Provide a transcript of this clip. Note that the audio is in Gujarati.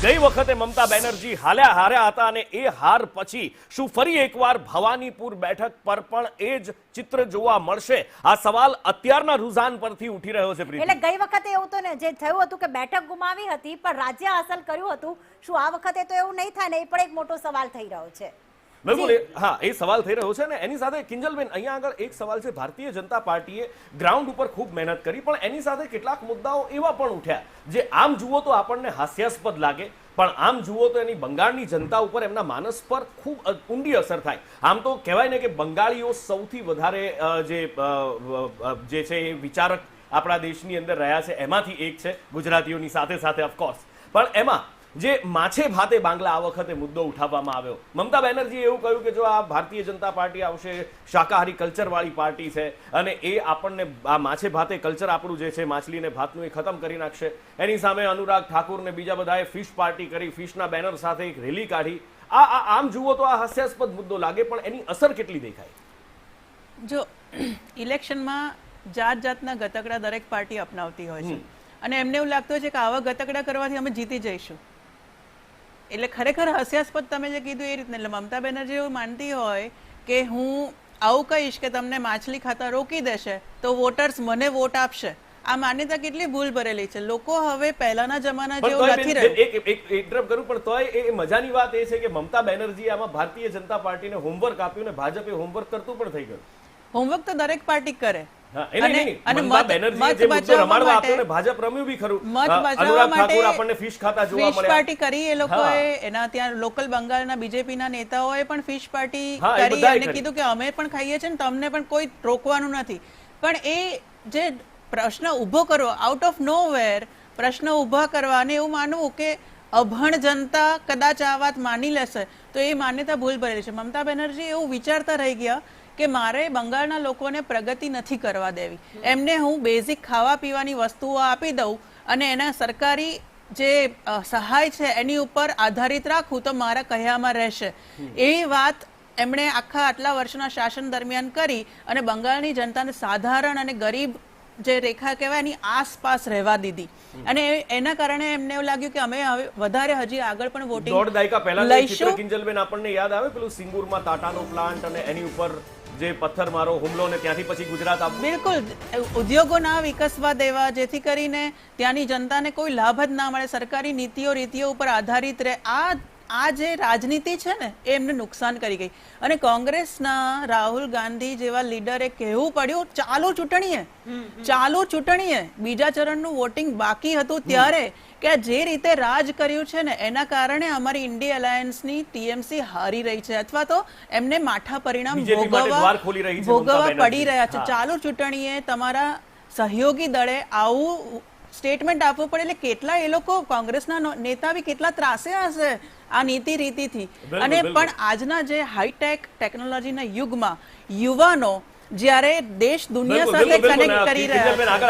ગઈ વખતે મમતા બેનર્જી હાર્યા હતા અને એ હાર પછી શું ફરી એકવાર ભવાનીપુર બેઠક પર પણ એ જ ચિત્ર જોવા મળશે? આ સવાલ અત્યારના રૂઝાન પરથી ઉઠી રહ્યો છે પ્રીતિ। એટલે ગઈ વખતે એવું તો ને જે થયું હતું કે બેઠક ગુમાવી હતી પણ રાજ્ય હાંસલ કર્યું હતું, શું આ વખતે તો એવું નહીં થાય ને? એ પણ એક મોટો સવાલ થઈ રહ્યો છે। બિલકુલ, હા, એ સવાલ થઈ રહ્યો છે ને એની સાથે કિંજલબેન અહીંયા આગળ એક સવાલ છે। ભારતીય જનતા પાર્ટીએ ગ્રાઉન્ડ ઉપર ખૂબ મહેનત કરી પણ એની સાથે કેટલાક મુદ્દાઓ એવા પણ ઉઠ્યા જે આમ જુઓ તો આપણને હાસ્યાસ્પદ લાગે પણ આમ જુઓ તો એની બંગાળની જનતા ઉપર એમના માનસ પર ખૂબ ઊંડી અસર થાય। આમ તો કહેવાય ને કે બંગાળીઓ સૌથી વધારે જે છે એ વિચારક આપણા દેશની અંદર રહ્યા છે એમાંથી એક છે, ગુજરાતીઓની સાથે સાથે ઓફકોર્સ। પણ એમાં જે માછે ભાતે બાંગ્લા આ વખતે મુદ્દો ઉઠાવવામાં આવ્યો। મમતા બેનર્જીએ એવું કહ્યું કે જો આ ભારતીય જનતા પાર્ટી આવશે, શાકાહારી કલ્ચરવાળી પાર્ટી છે અને એ આપણને આ માછે ભાતે કલ્ચર આપણું જે છે માછલીને ભાતનું એ ખતમ કરી નાખશે। એની સામે અનુરાગ ઠાકુર ને બીજા બધાએ ફિશ પાર્ટી કરી, ફિશના બેનર સાથે એક રેલી કાઢી। આમ જુઓ તો આ હાસ્યાસ્પદ મુદ્દો લાગે પણ એની અસર કેટલી દેખાય? જો ઇલેક્શનમાં જાત જાતના ગતકડા દરેક પાર્ટી અપનાવતી હોય છે અને એમને એવું લાગતું હોય છે કે આવા ગતકડા કરવાથી અમે જીતી જઈશું। એટલે ખરેખર હાસ્યાસ્પદ તમે જે કીધું એ રીતને, એટલે મમતા બેનર્જી એવું માનતી હોય કે હું આવું કહીશ કે તમને માછલી ખાતા રોકી દેશે તો વોટર્સ મને વોટ આપશે। આ માન્યતા કેટલી ભૂલ ભરેલી છે। લોકો હવે પહેલાના જમાના જેવું નથી રહ્યું। એક ઇન્ટરપ્ટ કરું પણ તોય એ મજાની વાત એ છે કે મમતા બેનર્જી આમાં ભારતીય જનતા પાર્ટીને હોમવર્ક આપ્યું ને ભાજપે હોમવર્ક કરતું પણ થઈ ગયું। હોમવર્ક તો દરેક પાર્ટી કરે એ લોકોએ એના ત્યાં લોકલ બંગાળના બીજેપીના નેતાઓએ પણ ફિશ પાર્ટી કરી અને કીધું કે અમે પણ ખાઈએ છીએ ને તમને પણ કોઈ રોકવાનું નથી। પણ એ જે પ્રશ્ન ઉભો કરવો, આઉટ ઓફ નોવેર પ્રશ્ન ઉભા કરવા અને એવું માનવું કે અભણ જનતા કદાચ આ વાત માની લેશે તો એ માન્યતા ભૂલ ભરેલી છે। મમતા બેનર્જી એવું વિચારતા રહી ગયા કે મારે બંગાળના લોકોને પ્રગતિ નથી કરવા દેવી, એમને હું બેઝિક ખાવા પીવાની વસ્તુઓ આપી દઉં અને એના સરકારી જે સહાય છે એની ઉપર આધારિત રાખું તો મારા કહ્યામાં રહેશે। એ વાત એમણે આટલા વર્ષના શાસન દરમિયાન કરી અને બંગાળની જનતાને સાધારણ અને ગરીબ જે રેખા કહેવાય એની આસપાસ રહેવા દીધી અને એના કારણે એમને એવું લાગ્યું કે અમે હવે વધારે હજી આગળ પણ વોટિંગ દોઢ દાયકા પહેલા ચિત્ર કિંજલબેન આપણને યાદ આવે પેલું સિંગુરમાં ટાટાનો પ્લાન્ટ અને એની ઉપર જે પથ્થરમારો હુમલો ને ત્યાંથી પછી ગુજરાત બિલકુલ ઉદ્યોગો ના વિકસવા દેવા જેથી કરીને ત્યાંની જનતાને કોઈ લાભ જ ના મળે, સરકારી નીતિઓ રીતિઓ ઉપર આધારિત રહે। આ જે રાજનીતિ છે ને એ એમને નુકસાન કરી ગઈ અને કોંગ્રેસના રાહુલ ગાંધી જેવા લીડરે કહેવું પડ્યું ચાલુ ચૂંટણીએ બીજા ચરણનું વોટિંગ બાકી હતું ત્યારે કે જે રીતે રાજ કર્યું છે ને એના કારણે અમારી ઇન્ડિયા અલાયન્સની ટીએમસી હારી રહી છે અથવા તો એમને માઠા પરિણામ ભોગવવા પડી રહ્યા છે। ચાલુ ચૂંટણીએ તમારા સહયોગી દળે આવું સ્ટેટમેન્ટ આપવું પડે એટલે કેટલા એ લોકો કોંગ્રેસના નેતા બી કેટલા ત્રાસે હશે આ નીતિ રીતિથી। અને પણ આજના જે હાઈટેક ટેકનોલોજીના યુગમાં યુવાનો જ્યારે દેશ દુનિયા સાથે કનેક્ટ કરી રહ્યા છે